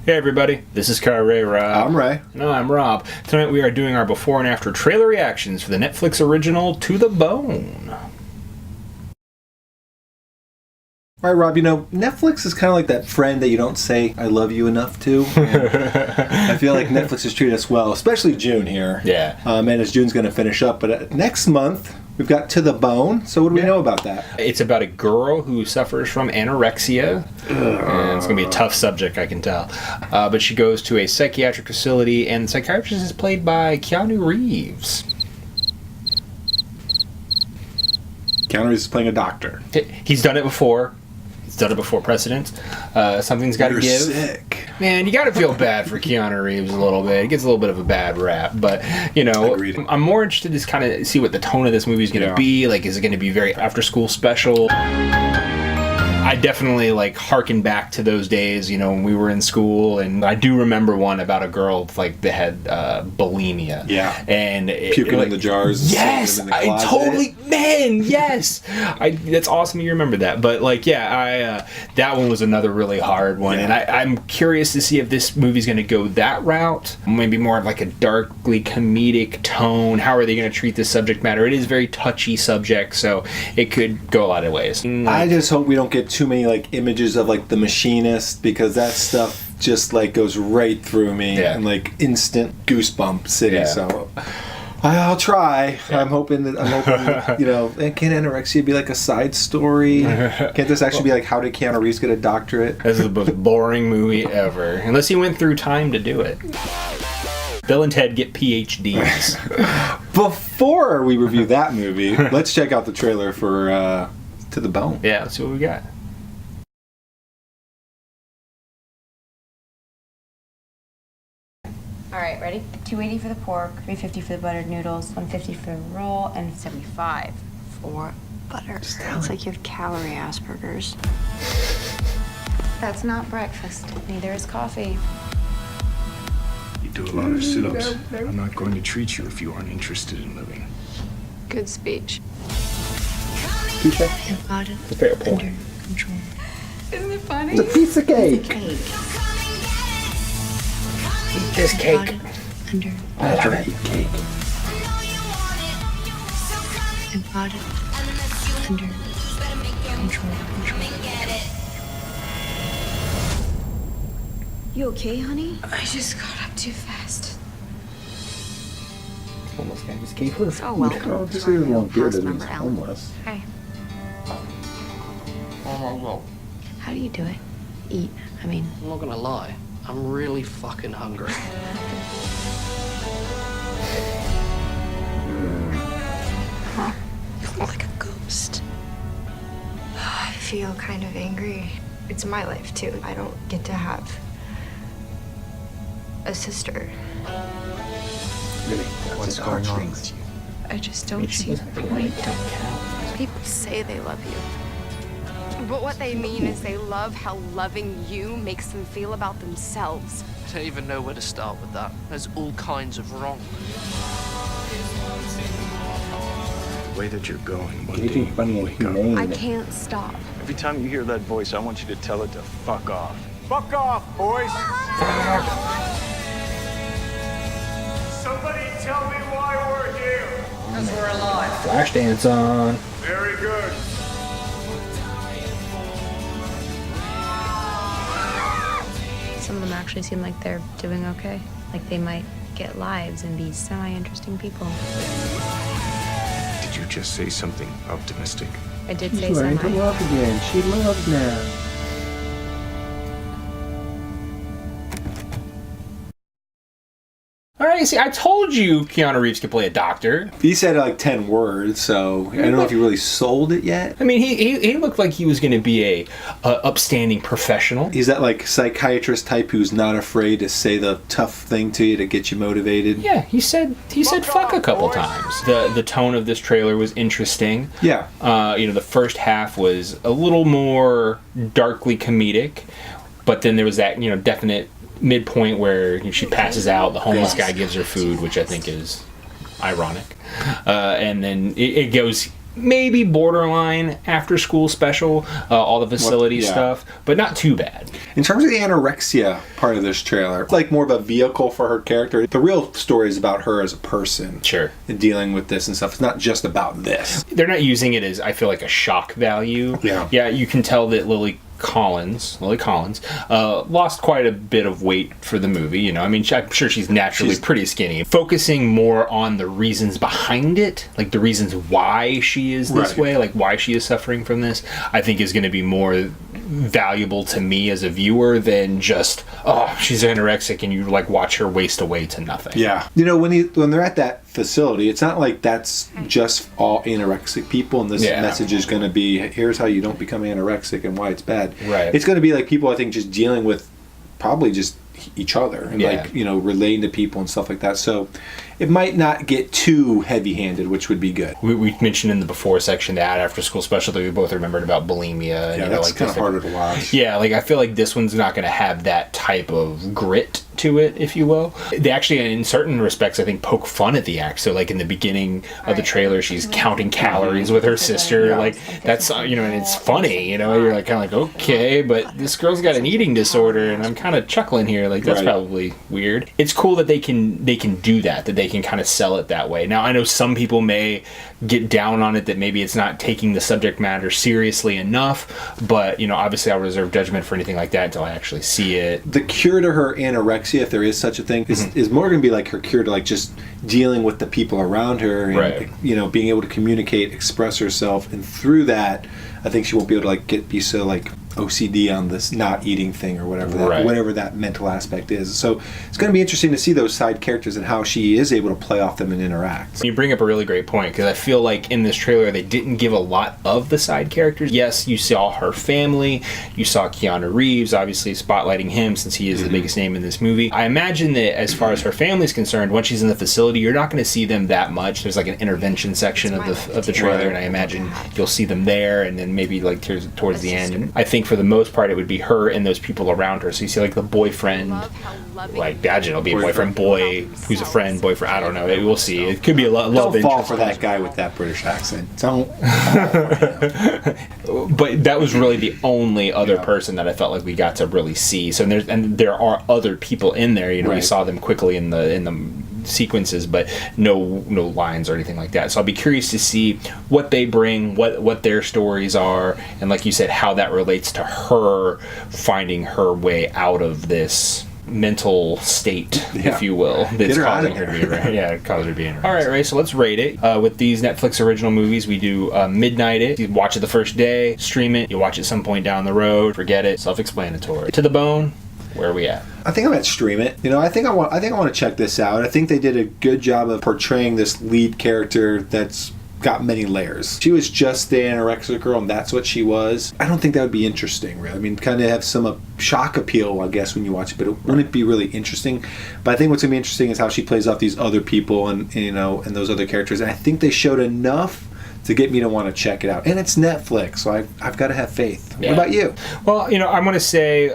Hey everybody, this is Ray Rob. I'm Ray. No, I'm Rob. Tonight we are doing our before and after trailer reactions for the Netflix original To the Bone. All right, Rob, Netflix is kind of like that friend that you don't say I love you enough to. I feel like Netflix has treated us well, especially June here. Yeah. And as June's going to finish up. But next month, we've got To the Bone. So what do we know about that? It's about a girl who suffers from anorexia. And it's going to be a tough subject, I can tell. But she goes to a psychiatric facility, and the psychiatrist is played by Keanu Reeves. Keanu Reeves is playing a doctor. He's done it before. He's done it before precedent. Something's got to give. Sick. Man, you got to feel bad for Keanu Reeves a little bit. He gets a little bit of a bad rap, but Agreed. I'm more interested to kind of see what the tone of this movie is going to be. Like, is it going to be very after-school special? I definitely harken back to those days, when we were in school, and I do remember one about a girl that had bulimia. Yeah. And puking in the jars. Yes, I totally, man. Yes, that's awesome. You remember that, but that one was another really hard one, and I'm curious to see if this movie's going to go that route, maybe more of a darkly comedic tone. How are they going to treat this subject matter? It is a very touchy subject, so it could go a lot of ways. I just hope we don't get too many images of The Machinist, because that stuff just goes right through me and instant goosebump city. Yeah. So I'll try. I'm hoping can anorexia be a side story? Can't this actually be how did Keanu Reeves get a doctorate? This is the most boring movie ever, unless he went through time to do it. Bill and Ted get PhDs. Before we review that movie, let's check out the trailer for To the Bone. Yeah, let's see what we got. Alright, ready? $2.80 for the pork, $3.50 for the buttered noodles, $1.50 for the roll, and $75 for butter. Sounds like you have calorie Asperger's. That's not breakfast. Neither is coffee. You do a lot of sit-ups. I'm not going to treat you if you aren't interested in living. Good speech. Touche. Embodied. It's a fair point. Under control. Isn't it funny? It's a piece of cake. Cake. Eat this cake. Under That's right, cake. embodied. Under control. You okay, honey? I just got up too fast. Almost got his cake first. Oh, welcome. Oh, just to our a new long beard house that member, he's Alan. homeless. Hi. How do you do it? Eat. I mean, I'm not gonna lie, I'm really fucking hungry. you look like a ghost. I feel kind of angry. It's my life, too. I don't get to have a sister. Really? What's going on with you? I just don't see the point. People say they love you. But what they mean is they love how loving you makes them feel about themselves. I don't even know where to start with that. There's all kinds of wrong. The way that you're going, one Anything day funny you'll and wake up. humane. I can't stop. Every time you hear that voice, I want you to tell it to fuck off. Fuck off, boys! Somebody tell me why we're here! Because we're alive. Flash dance on. Very good. Some of them actually seem like they're doing okay. Like they might get lives and be semi-interesting people. Did you just say something optimistic? I did She's say learning to semi. love again. She loves now. All right, see, I told you Keanu Reeves could play a doctor. He said 10 words, so I don't know if he really sold it yet. I mean, he looked like he was going to be a upstanding professional. He's that psychiatrist type who's not afraid to say the tough thing to you to get you motivated. Yeah, he said fuck a couple times. The tone of this trailer was interesting. Yeah. The first half was a little more darkly comedic, but then there was that definite midpoint where she passes out, the homeless guy gives her food, which I think is ironic, and then it goes maybe borderline after school special, all the facility stuff, but not too bad. In terms of the anorexia part of this trailer, like more of a vehicle for her character. The real story is about her as a person. Sure. And dealing with this and stuff. It's not just about this. They're not using it as, I feel like, a shock value. Yeah. Yeah, you can tell that Lily Collins, lost quite a bit of weight for the movie. You know, I mean, I'm sure she's naturally pretty skinny. Focusing more on the reasons behind it, like the reasons why she is this way, like why she is suffering from this, I think is going to be more valuable to me as a viewer than just, oh, she's anorexic and you like watch her waste away to nothing. Yeah. You know, when they're at that facility, it's not like that's just all anorexic people and this message is going to be, here's how you don't become anorexic and why it's bad. Right. It's going to be like people, I think, just dealing with probably just each other and like, you know, relating to people and stuff like that. So it might not get too heavy-handed, which would be good. We mentioned in the before section that after school special that we both remembered about bulimia. Yeah, and, that's like kind of harder to watch. Yeah, like I feel like this one's not going to have that type of grit to it, if you will. They actually, in certain respects, I think poke fun at the act. So like in the beginning of the trailer, she's counting calories with her sister. Like that's, you know, and it's funny, you know, you're like kind of like, okay, but this girl's got an eating disorder and I'm kind of chuckling here. Like that's probably weird. It's cool that they can do that they can kind of sell it that way. Now I know some people may get down on it that maybe it's not taking the subject matter seriously enough, but you know, obviously I'll reserve judgment for anything like that until I actually see it. The cure to her anorexia, if there is such a thing, is more going to be like her cure to like just dealing with the people around her and you know, being able to communicate, express herself, and through that I think she won't be able to like be so like OCD on this not eating thing or whatever that mental aspect is. So it's going to be interesting to see those side characters and how she is able to play off them and interact. You bring up a really great point because I feel like in this trailer they didn't give a lot of the side characters. Yes, you saw her family, you saw Keanu Reeves, obviously spotlighting him since he is the biggest name in this movie. I imagine that as far as her family is concerned, once she's in the facility, you're not going to see them that much. There's like an intervention section of the trailer, and I imagine you'll see them there, and then maybe like towards the end. And I think for the most part it would be her and those people around her. So you see like the boyfriend, like imagine it'll be a boyfriend boy who's a friend, boyfriend, I don't know. We'll see. It could be a love interest. Don't fall for that guy with that British accent. Don't. But that was really the only other person that I felt like we got to really see. So there are other people in there. You know, we saw them quickly in the sequences, but no lines or anything like that. So I'll be curious to see what they bring, what their stories are, and like you said, how that relates to her finding her way out of this mental state, if you will, that's causing her to be causing her to be in. All right, Ray, so let's rate it. With these Netflix original movies, we do midnight it. You watch it the first day, stream it, you watch it some point down the road, forget it, self-explanatory. To the bone, where are we at? I think I'm at stream it. You know, I think I want to check this out. I think they did a good job of portraying this lead character that's got many layers. She was just the anorexic girl and that's what she was. I don't think that would be interesting, really. I mean, kind of have some shock appeal, I guess, when you watch it, but it wouldn't be really interesting. But I think what's going to be interesting is how she plays off these other people and you know, and those other characters. And I think they showed enough to get me to want to check it out. And it's Netflix, so I've got to have faith. Yeah. What about you? Well, you know, I'm going to say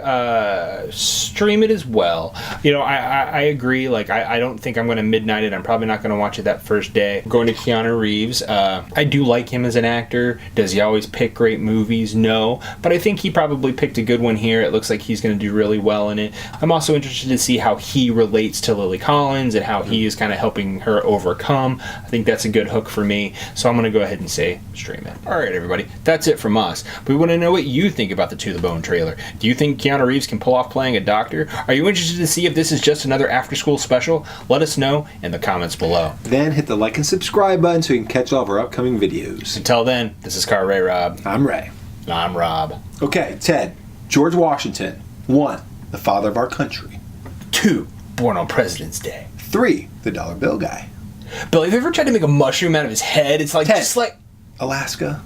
stream it as well. You know, I agree. Like, I don't think I'm going to midnight it. I'm probably not going to watch it that first day. I'm going to Keanu Reeves. I do like him as an actor. Does he always pick great movies? No. But I think he probably picked a good one here. It looks like he's going to do really well in it. I'm also interested to see how he relates to Lily Collins and how he is kind of helping her overcome. I think that's a good hook for me. So I'm going to go ahead and say stream it. All right, everybody, that's it from us. We want to know what you think about the To the Bone trailer. Do you think Keanu Reeves can pull off playing a doctor? Are you interested to see if this is just another after-school special? Let us know in the comments below. Then hit the like and subscribe button so you can catch all of our upcoming videos. Until then, this is Car Ray Rob. I'm Ray. I'm Rob. Okay, Ted. George Washington. 1. The father of our country. 2. Born on President's Day. 3. The dollar bill guy. Bill, have you ever tried to make a mushroom out of his head? It's like, 10. just like... Alaska.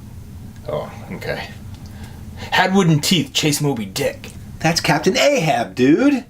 Oh, okay. Had wooden teeth, chase Moby Dick. That's Captain Ahab, dude.